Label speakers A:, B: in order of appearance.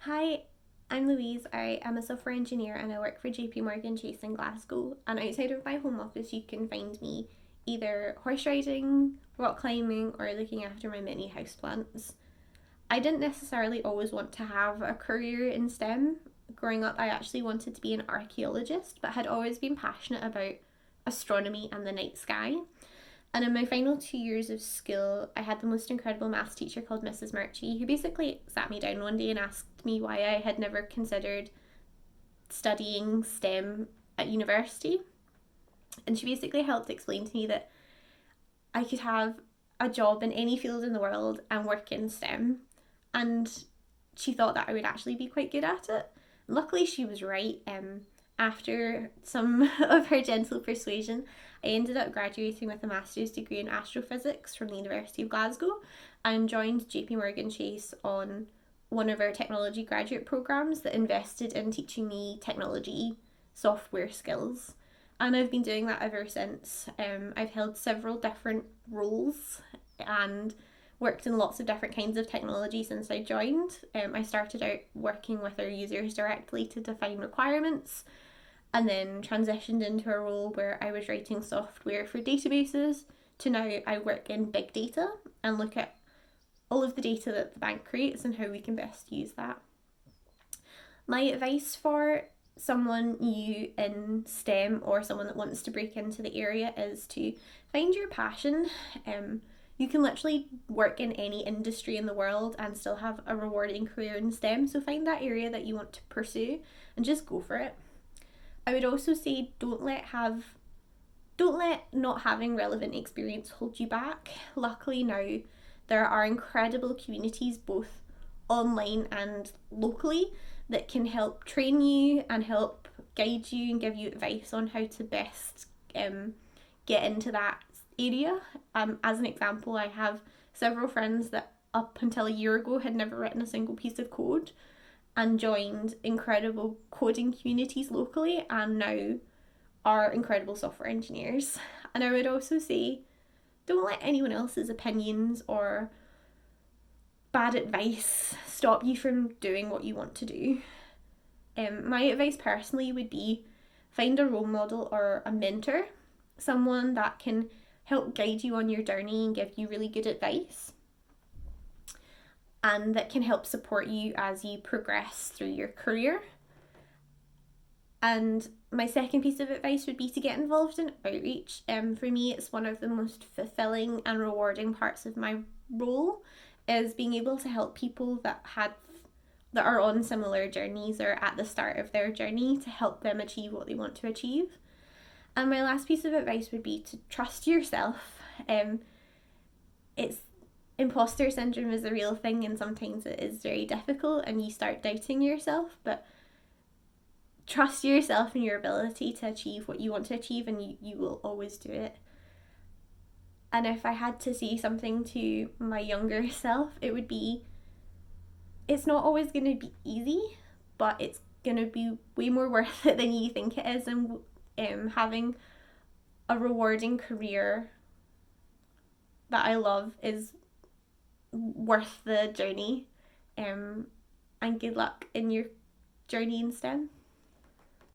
A: Hi, I'm Louise. I am a software engineer and I work for J.P Morgan in Glasgow. And outside of my home office, you can find me either horse riding, rock climbing, or looking after my mini houseplants. I didn't necessarily always want to have a career in STEM. Growing up, I actually wanted to be an archaeologist, but had always been passionate about astronomy and the night sky. And in my final 2 years of school, I had the most incredible maths teacher called Mrs. Murchie, who basically sat me down one day and asked me why I had never considered studying STEM at university. And she basically helped explain to me that I could have a job in any field in the world and work in STEM. And she thought that I would actually be quite good at it. Luckily, she was right. After some of her gentle persuasion, I ended up graduating with a master's degree in astrophysics from the University of Glasgow and joined J.P. Morgan Chase on one of our technology graduate programs that invested in teaching me technology software skills. And I've been doing that ever since. I've held several different roles and worked in lots of different kinds of technology since I joined. I started out working with our users directly to define requirements and then transitioned into a role where I was writing software for databases to now I work in big data and look at all of the data that the bank creates and how we can best use that. My advice for someone new in STEM or someone that wants to break into the area is to find your passion. You can literally work in any industry in the world and still have a rewarding career in STEM. So find that area that you want to pursue and just go for it. I would also say don't let not having relevant experience hold you back. Luckily now there are incredible communities both online and locally that can help train you and help guide you and give you advice on how to best get into that area. As an example, I have several friends that up until a year ago had never written a single piece of code and joined incredible coding communities locally and now are incredible software engineers. And I would also say don't let anyone else's opinions or bad advice stop you from doing what you want to do. My advice personally would be find a role model or a mentor, someone that can help guide you on your journey and give you really good advice and that can help support you as you progress through your career. And my second piece of advice would be to get involved in outreach. For me, it's one of the most fulfilling and rewarding parts of my role is being able to help people that are on similar journeys or at the start of their journey to help them achieve what they want to achieve. And my last piece of advice would be to trust yourself. It's imposter syndrome is a real thing and sometimes it is very difficult and you start doubting yourself, but trust yourself and your ability to achieve what you want to achieve and you will always do it. And if I had to say something to my younger self, it would be it's not always going to be easy, but it's going to be way more worth it than you think it is. And having a rewarding career that I love is worth the journey. And good luck in your journey in STEM.